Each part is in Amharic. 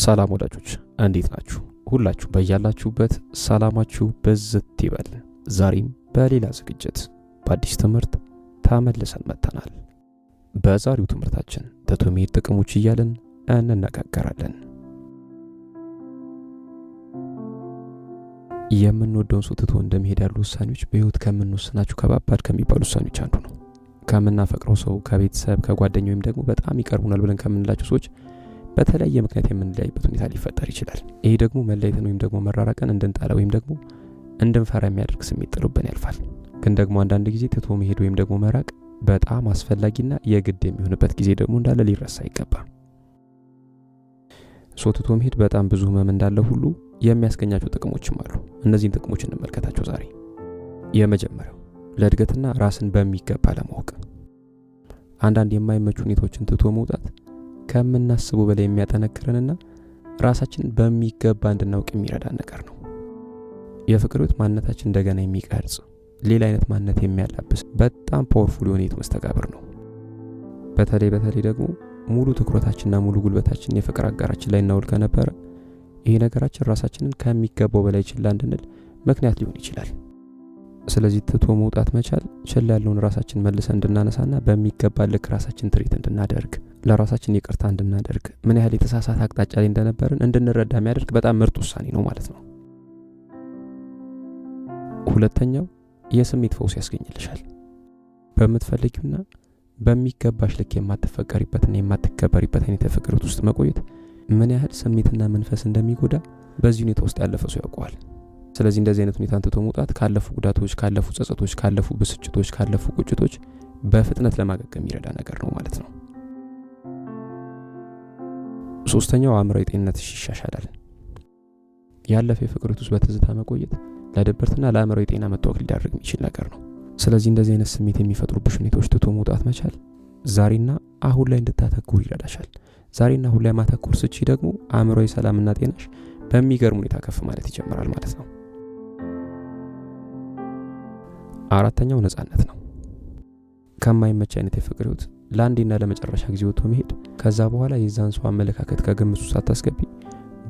ሰላም ወዳጆች እንዴት ናችሁ? ሁላችሁ በያላችሁበት ሰላማችሁ በዝት ይበል። ዛሬም በሌላ ዝግጅት በአዲስ ትምህርት ተመልሰን መጥተናል። በዛሬው ትምህርታችን ትቶ መሄድ ጥቅሞች እያልን እንነጋገራለን። የምንወደውን ሰው ትቶ እንደሚሄድ ያሉ ውሳኔዎች በህይወት ከምንወስናቸው ከባባድ ከሚባሉ ውሳኔዎች አንዱ ነው። ከምናፈቅረው ሰው፣ ከቤተሰብ፣ ከጓደኛ ወይም ደግሞ በጣም ይቀርቡናል ብለን ከምንላቸው ሰዎች በተለያየ ምክንያት የምንለያይበት ሁኔታ ሊፈጠር ይችላል። ይሄ ደግሞ መለያየትን ወይም ደግሞ መራራቅን እንድንጣላ ወይም ደግሞ እንድንፈራ የሚያደርግ ስሜት ጥሎብን ያልፋል። ግን ደግሞ አንዳንድ ጊዜ ትቶ መሄድ ወይም ደግሞ መራቅ በጣም አስፈላጊና የግድ የሚሆንበት ጊዜ ደግሞ እንዳለ ሊረሳ አይገባም። ትቶ መሄድ በጣም ብዙ ህመም እንዳለ ሁሉ የሚያስገኛቸው ጥቅሞችም አሉ። እነዚህን ጥቅሞች እንመልከታቸው ዛሬ። የመጀመሪያው ለእድገትና ራስን በሚገባ ለማወቅ። አንዳንድ የማይመቹ ሁኔታዎችን ትቶ መውጣት ከምናስበው በላይ የሚያጠነክረንና ራሳችንን በሚገባ እንድናውቅ የሚረዳን ነገር ነው። የፍቅር ህይወት ማንነታችን እንደገና የሚቀርጽ ሌላ አይነት ማንነት የሚያላብስ በጣም ፓወርፉል የሆነ መስተጋብር ነው። በተለይ ደግሞ ሙሉ ትኩረታችንና ሙሉ ጉልበታችን የፍቅር አጋራችን ላይ እናውል ከነበረ ይሄ ነገራችን ራሳችንን ከሚገባው በላይ ችላ እንድንል ምክንያት ሊሆን ይችላል። ስለዚህ ትቶ መውጣት መቻል ችላ ያለውን ራሳችን መልሰን እንድናነሳና በሚገባ ልክ ራሳችን ትሪት እንድናደርግ፣ ለራሳችን ይቅርታ እንድናደርግ፣ ምን ያህል የተሳሳተ አቅጣጫ ላይ እንደነበርን እንድንረዳ የሚያደርግ በጣም ምርጥ ውሳኔ ነው ማለት ነው። ሁለተኛው የስሜት ፈውስ ያስገኝልሻል። በምትፈልጊውና በሚገባሽ ልክ የማትፈቀሪበትና የማትከበሪበት አይነት የፍቅር ህይወት ውስጥ መቆየት ምን ያህል ስሜትና መንፈስ እንደሚጎዳ በዚህ ሁኔታ ውስጥ ያለፈ ሰው ያውቀዋል። ስለዚህ እንደዚህ አይነት ሁኔታን ትቶ መውጣት ካለፉ ጉዳቶች፣ ካለፉ ጸጸቶች፣ ካለፉ ብስጭቶች፣ ካለፉ ቁጭቶች በፍጥነት ለማገገም የሚረዳ ነገር ነው ማለት ነው። ሶስተኛው አእምሮአዊ ጤንነትሽ ይሻሻላል። ያለፈ የፍቅር ህይወት ውስጥ በትዝታ መቆየት ለድብርትና ለአእምሮአዊ ጤና መታወክ ሊዳርግ የሚችል ነገር ነው። ስለዚህ እንደዚህ አይነት ስሜት የሚፈጥሩብሽ ሁኔታዎች ትቶ መውጣት መቻል ዛሬና አሁን ላይ እንድታተኩር ይረዳሻል። ዛሬና አሁን ላይ ማተኮር ስቺ ደግሞ አእምሮአዊ ሰላምና ጤናሽ በሚገርም ሁኔታ ከፍ ማለት ይጀምራል ማለት ነው። አራተኛው ነፃነት ነው። ከማይመች አይነት የፍቅር ህይወት ለአንዴና ለመጨረሻ ጊዜ ወጥቶ መሄድ፣ ከዛ በኋላ የዛን ሰው አመለካከት ከግምት ውስጥ ሳታስገቢ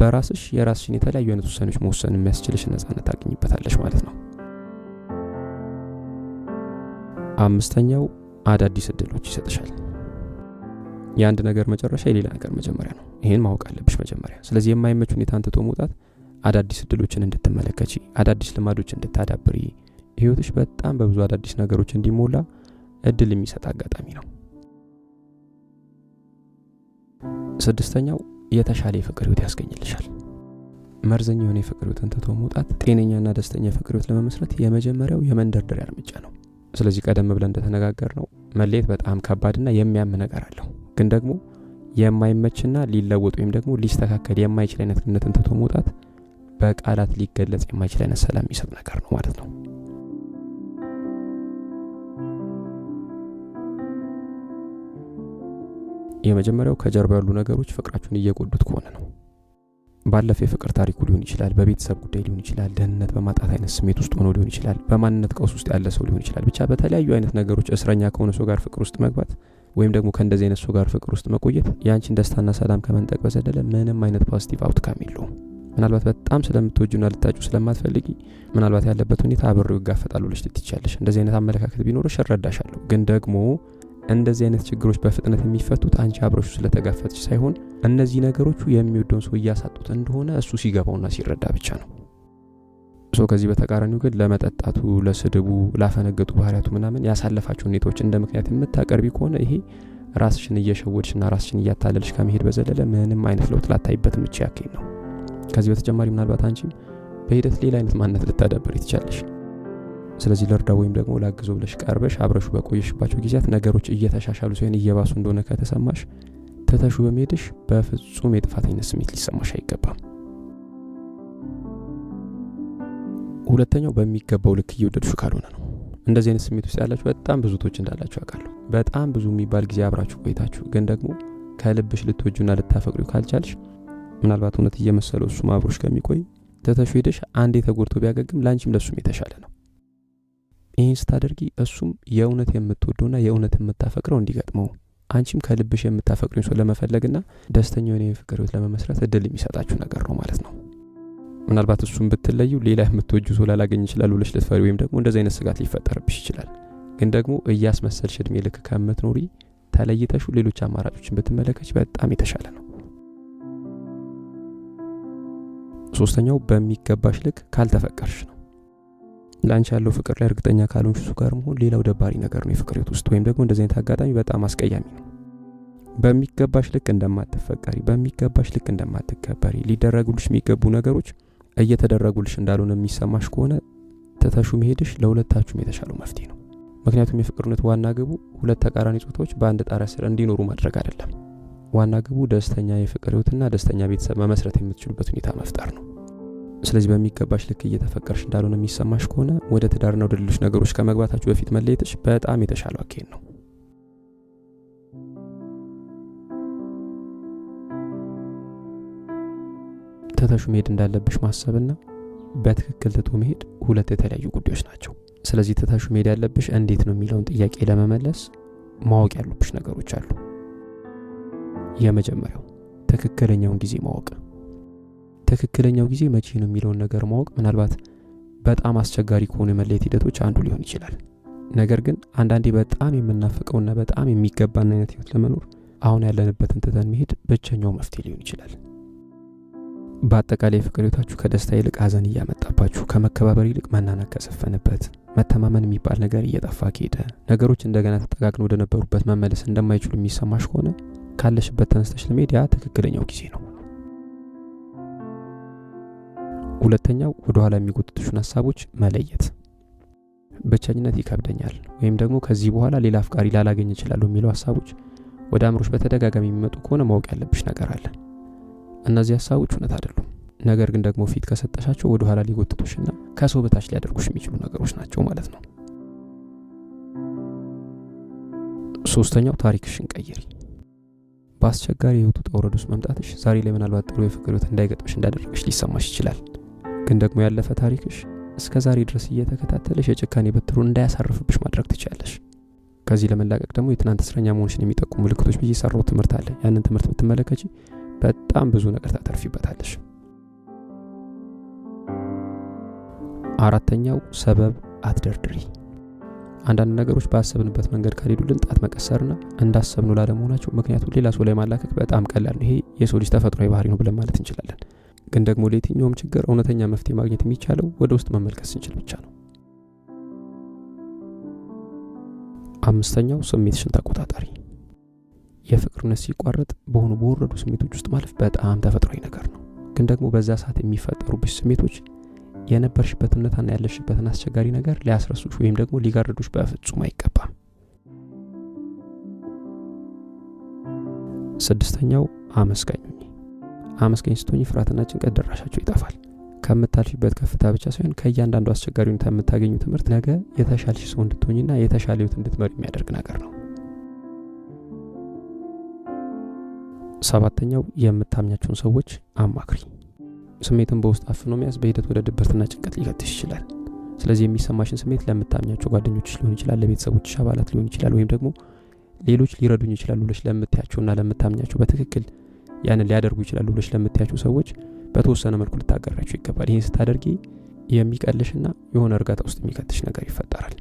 በራስሽ የራስሽን የተለያዩ አይነት ውሳኔዎች መወሰን የሚያስችልሽ ነፃነት ታገኝበታለሽ ማለት ነው። አምስተኛው አዳዲስ እድሎች ይሰጥሻል። የአንድ ነገር መጨረሻ የሌላ ነገር መጀመሪያ ነው። ይሄን ማወቅ አለብሽ መጀመሪያ። ስለዚህ የማይመች ሁኔታን ትቶ መውጣት አዳዲስ እድሎችን እንድትመለከቺ፣ አዳዲስ ልማዶች እንድታዳብሪ፣ ህይወትሽ በጣም በብዙ አዳዲስ ነገሮች እንዲሞላ እድል የሚሰጥ አጋጣሚ ነው። ስድስተኛው የተሻለ የፍቅር ህይወት ያስገኝልሻል። መርዘኛ የሆነ የፍቅር ህይወትን ትቶ መውጣት ጤነኛና ደስተኛ የፍቅር ህይወት ለመመስረት የመጀመሪያው የመንደርደሪያ እርምጃ ነው። ስለዚህ ቀደም ብለን እንደተነጋገርነው መለየት በጣም ከባድና የሚያም ነገር አለው። ግን ደግሞ የማይመችና ሊለወጥ ወይም ደግሞ ሊስተካከል የማይችል አይነት ግንኙነትን ትቶ መውጣት በቃላት ሊገለጽ የማይችል አይነት ሰላም የሚሰጥ ነገር ነው ማለት ነው። የመጀመሪያው ከጀርባ ያሉ ነገሮች ፍቅራችሁን እየጎዱት ከሆነ ነው። ባለፈ የፍቅር ታሪኩ ሊሆን ይችላል፣ በቤተሰብ ጉዳይ ሊሆን ይችላል፣ ደህንነት በማጣት አይነት ስሜት ውስጥ ሆኖ ሊሆን ይችላል፣ በማንነት ቀውስ ውስጥ ያለ ሰው ሊሆን ይችላል። ብቻ በተለያዩ አይነት ነገሮች እስረኛ ከሆነ ሰው ጋር ፍቅር ውስጥ መግባት ወይም ደግሞ ከእንደዚህ አይነት ሰው ጋር ፍቅር ውስጥ መቆየት ያንቺን ደስታና ሰላም ከመንጠቅ በዘለለ ምንም አይነት ፖዚቲቭ አውትካም የለውም። ምናልባት በጣም ስለምትወጂውና ልታጩ ስለማትፈልጊ ምናልባት ያለበት ሁኔታ አብሬው ይጋፈጣል ብለሽ ልትቻለሽ። እንደዚህ አይነት አመለካከት ቢኖርሽ እረዳሻለሁ። ግን ደግሞ እንደዚህ አይነት ችግሮች በፍጥነት የሚፈቱት አንቺ አብረሽ ስለተጋፈጥሽ ሳይሆን እነዚህ ነገሮቹ የሚወደውን ሰው እያሳጡት እንደሆነ እሱ ሲገባውና ሲረዳ ብቻ ነው። ከዚህ በተቃራኒው ግን ለመጠጣቱ፣ ለስድቡ፣ ላፈነገጡ ባህሪያቱ ምናምን ያሳለፋቸው ሁኔታዎች እንደ ምክንያት የምታቀርቢ ከሆነ ይሄ ራስሽን እየሸወድሽና ራስሽን እያታለልሽ ከመሄድ በዘለለ ምንም አይነት ለውጥ ላታይበት ምቻያከኝ ነው። ከዚህ በተጨማሪ ምናልባት አንቺም በሂደት ሌላ አይነት ማንነት ልታዳብር ይችላልሽ። ስለዚህ ለርዳው ወይም ደግሞ ላግዘው ብለሽ ቀርበሽ አብረሹ በቆየሽባቸው ጊዜያት ነገሮች እየተሻሻሉ ሳይሆን እየባሱ እንደሆነ ከተሰማሽ ትተሹ በመሄድሽ በፍጹም የጥፋተኝነት ስሜት ሊሰማሽ አይገባም። ሁለተኛው በሚገባው ልክ እየወደድሹ ካልሆነ ነው። እንደዚህ አይነት ስሜት ውስጥ ያላችሁ በጣም ብዙ ቶች እንዳላችሁ አውቃለሁ። በጣም ብዙ የሚባል ጊዜ አብራችሁ ቆይታችሁ ግን ደግሞ ከልብሽ ልትወጁና ልታፈቅሪው ካልቻልሽ ምናልባት እውነት እየመሰለው እሱም አብሮሽ ከሚቆይ ትተሹ ሄደሽ አንዴ ተጎድቶ ቢያገግም ላንቺም ለሱም የተሻለ ነው። ይህን ስታደርጊ እሱም የእውነት የምትወደውና የእውነት የምታፈቅረው እንዲገጥመው አንቺም ከልብሽ የምታፈቅሪውን ሰው ለመፈለግና ደስተኛ የሆነ የፍቅር ህይወት ለመመስረት እድል የሚሰጣችሁ ነገር ነው ማለት ነው። ምናልባት እሱን ብትለዩ ሌላ የምትወጂው ሰው ላላገኝ ይችላል ብለሽ ልትፈሪ ወይም ደግሞ እንደዚህ አይነት ስጋት ሊፈጠርብሽ ይችላል። ግን ደግሞ እያስመሰልሽ እድሜ ልክ ከምትኖሪ ተለይተሽ ሌሎች አማራጮችን ብትመለከች በጣም የተሻለ ነው። ሶስተኛው በሚገባሽ ልክ ካልተፈቀርሽ ነው። ለአንቺ ያለው ፍቅር ላይ እርግጠኛ ካልሆንሽ እሱ ጋር መሆን ሌላው ደባሪ ነገር ነው የፍቅር ህይወት ውስጥ ወይም ደግሞ እንደዚህ አይነት አጋጣሚ በጣም አስቀያሚ ነው። በሚገባሽ ልክ እንደማትፈቀሪ፣ በሚገባሽ ልክ እንደማትከበሪ፣ ሊደረጉልሽ የሚገቡ ነገሮች እየተደረጉልሽ እንዳልሆነ የሚሰማሽ ከሆነ ተተሹ መሄድሽ ለሁለታችሁም የተሻለው መፍትሄ ነው። ምክንያቱም የፍቅርነት ዋና ግቡ ሁለት ተቃራኒ ጾታዎች በአንድ ጣሪያ ስር እንዲኖሩ ማድረግ አይደለም። ዋና ግቡ ደስተኛ የፍቅር ህይወትና ደስተኛ ቤተሰብ መመስረት የምትችሉበት ሁኔታ መፍጠር ነው። ስለዚህ በሚገባሽ ልክ እየተፈቀርሽ እንዳልሆነ የሚሰማሽ ከሆነ ወደ ትዳርና ወደ ሌሎች ነገሮች ከመግባታችሁ በፊት መለየትሽ በጣም የተሻለው አካሄድ ነው። ተተሹ መሄድ እንዳለብሽ ማሰብና በትክክል ትቶ መሄድ ሁለት የተለያዩ ጉዳዮች ናቸው። ስለዚህ ተተሹ መሄድ ያለብሽ እንዴት ነው የሚለውን ጥያቄ ለመመለስ ማወቅ ያሉብሽ ነገሮች አሉ። የመጀመሪያው ትክክለኛውን ጊዜ ማወቅ። ትክክለኛው ጊዜ መቼ ነው የሚለውን ነገር ማወቅ ምናልባት በጣም አስቸጋሪ ከሆኑ የመለየት ሂደቶች አንዱ ሊሆን ይችላል። ነገር ግን አንዳንዴ በጣም የምናፍቀውና በጣም የሚገባን አይነት ህይወት ለመኖር አሁን ያለንበትን ትተን መሄድ ብቸኛው መፍትሄ ሊሆን ይችላል። በአጠቃላይ ፍቅር ህይወታችሁ ከደስታ ይልቅ ሀዘን እያመጣባችሁ፣ ከመከባበር ይልቅ መናናቅ ከሰፈነበት፣ መተማመን የሚባል ነገር እየጠፋ ከሄደ፣ ነገሮች እንደገና ተጠጋግነው ወደ ነበሩበት መመለስ እንደማይችሉ የሚሰማሽ ከሆነ ካለሽበት ተነስተሽ ለመሄድ ያ ትክክለኛው ጊዜ ነው። ሁለተኛው ወደ ኋላ የሚጎትቱሽን ሀሳቦች መለየት። ብቸኝነት ይከብደኛል ወይም ደግሞ ከዚህ በኋላ ሌላ አፍቃሪ ላላገኝ እችላለሁ የሚለው ሀሳቦች ወደ አእምሮሽ በተደጋጋሚ የሚመጡ ከሆነ ማወቅ ያለብሽ ነገር አለ። እነዚህ ሀሳቦች እውነት አይደሉም። ነገር ግን ደግሞ ፊት ከሰጠሻቸው ወደ ኋላ ሊጎትቱሽና ከሰው በታች ሊያደርጉሽ የሚችሉ ነገሮች ናቸው ማለት ነው። ሶስተኛው ታሪክሽን ቀይሪ። በአስቸጋሪ የህይወት ውጣ ውረድ ውስጥ መምጣትሽ ዛሬ ላይ ምናልባት ጥሩ የፍቅር ህይወት እንዳይገጥምሽ እንዳደረገሽ ሊሰማሽ ይችላል። ግን ደግሞ ያለፈ ታሪክሽ እስከ ዛሬ ድረስ እየተከታተለሽ የጭካኔ በትሩን እንዳያሳርፍብሽ ማድረግ ትችላለሽ። ከዚህ ለመላቀቅ ደግሞ የትናንት እስረኛ መሆንሽን የሚጠቁሙ ምልክቶች ብዬ የሰራሁት ትምህርት አለ። ያንን ትምህርት ብትመለከቺ በጣም ብዙ ነገር ታተርፊበታለሽ። አራተኛው ሰበብ አትደርድሪ። አንዳንድ ነገሮች ባሰብንበት መንገድ ካልሄዱልን ጣት መቀሰርና እንዳሰብነው ላለመሆናቸው ምክንያቱም ሌላ ሰው ላይ ማላከክ በጣም ቀላል ነው። ይሄ የሰው ልጅ ተፈጥሯዊ ባህሪ ነው ብለን ማለት እንችላለን። ግን ደግሞ ለየትኛውም ችግር እውነተኛ መፍትሄ ማግኘት የሚቻለው ወደ ውስጥ መመልከት ስንችል ብቻ ነው። አምስተኛው ስሜትሽን ተቆጣጣሪ። የፍቅርነት ሲቋረጥ በሆኑ በወረዱ ስሜቶች ውስጥ ማለፍ በጣም ተፈጥሯዊ ነገር ነው። ግን ደግሞ በዛ ሰዓት የሚፈጠሩብሽ ስሜቶች የነበርሽበትን እውነታና ያለሽበትን አስቸጋሪ ነገር ሊያስረሱሽ ወይም ደግሞ ሊጋርዱሽ በፍጹም አይገባም። ስድስተኛው አመስጋኝ ሁኚ። አመስጋኝ ስትሆኚ ፍርሃትና ጭንቀት ደራሻቸው ይጠፋል። ከምታልፊበት ከፍታ ብቻ ሳይሆን ከእያንዳንዱ አስቸጋሪ ሁኔታ የምታገኙ ትምህርት ነገ የተሻለሽ ሰው እንድትሆኚና የተሻለ ህይወት እንድትመሪ የሚያደርግ ነገር ነው። ሰባተኛው የምታምኛቸውን ሰዎች አማክሪ። ስሜትን በውስጥ አፍኖ መያዝ በሂደት ወደ ድብርትና ጭንቀት ሊከትሽ ይችላል። ስለዚህ የሚሰማሽን ስሜት ለምታምኛቸው ጓደኞችሽ ሊሆን ይችላል፣ ለቤተሰቦችሽ አባላት ሊሆን ይችላል፣ ወይም ደግሞ ሌሎች ሊረዱኝ ይችላሉ ብለሽ ለምትያቸውና ለምታምኛቸው በትክክል ያንን ሊያደርጉ ይችላሉ ብለሽ ለምትያቸው ሰዎች በተወሰነ መልኩ ልታጋራቸው ይገባል። ይህን ስታደርጊ የሚቀልሽና የሆነ እርጋታ ውስጥ የሚከትሽ ነገር ይፈጠራል።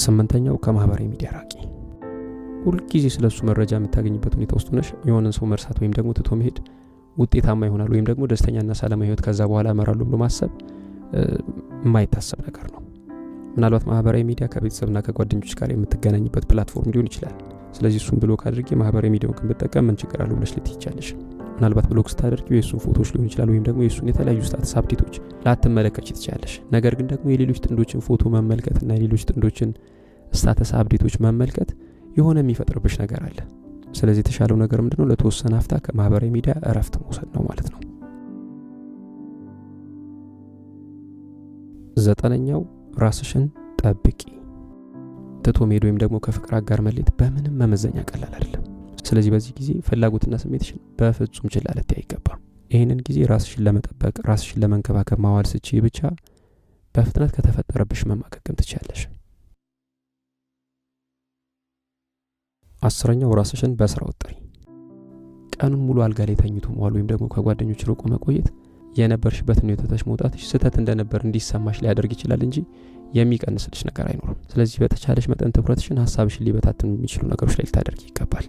ስምንተኛው ከማህበራዊ ሚዲያ ራቂ። ሁልጊዜ ስለሱ መረጃ የምታገኝበት ሁኔታ ውስጥ ሆነሽ የሆነን ሰው መርሳት ወይም ደግሞ ትቶ መሄድ ውጤታማ ይሆናል ወይም ደግሞ ደስተኛና ሰላማዊ ህይወት ከዛ በኋላ እመራለሁ ብሎ ማሰብ የማይታሰብ ነገር ነው። ምናልባት ማህበራዊ ሚዲያ ከቤተሰብና ከጓደኞች ጋር የምትገናኝበት ፕላትፎርም ሊሆን ይችላል። ስለዚህ እሱን ብሎክ አድርጌ ማህበራዊ ሚዲያውን ብጠቀም ምን ችግር አለው ብለሽ ልትይቻለሽ። ምናልባት ብሎክ ስታደርጊው የሱን ፎቶዎች ሊሆን ይችላል ወይም ደግሞ የሱን የተለያዩ ስታተስ አፕዴቶች ላትመለከች ትችላለሽ። ነገር ግን ደግሞ የሌሎች ጥንዶችን ፎቶ መመልከትና የሌሎች ጥንዶችን ስታተስ አፕዴቶች መመልከት የሆነ የሚፈጥርብሽ ነገር አለ። ስለዚህ የተሻለው ነገር ምንድነው? ለተወሰነ ሀፍታ ከማህበራዊ ሚዲያ እረፍት መውሰድ ነው ማለት ነው። ዘጠነኛው ራስሽን ጠብቂ። ትቶ መሄድ ወይም ደግሞ ከፍቅር አጋር መለየት በምንም መመዘኛ ቀላል አይደለም። ስለዚህ በዚህ ጊዜ ፍላጎትና ስሜትሽን በፍጹም ችላ ልትይ አይገባም። ይህንን ጊዜ ራስሽን ለመጠበቅ ራስሽን ለመንከባከብ ማዋል ስቺ ብቻ በፍጥነት ከተፈጠረብሽ መማቀቅም ትችያለሽ። 10ኛው ራስሽን በስራ ወጥሪ። ቀኑን ሙሉ አልጋ ላይ ተኝቶ መዋል ወይም ደግሞ ከጓደኞች ርቆ መቆየት የነበርሽበትን ሁኔታዎች መውጣትሽ ስህተት እንደነበር እንዲሰማሽ ሊያደርግ ይችላል እንጂ የሚቀንስልሽ ነገር አይኖርም። ስለዚህ በተቻለሽ መጠን ትኩረትሽን ሐሳብሽን ሊበታትን የሚችሉ ነገሮች ላይ ልታደርጊ ይገባል።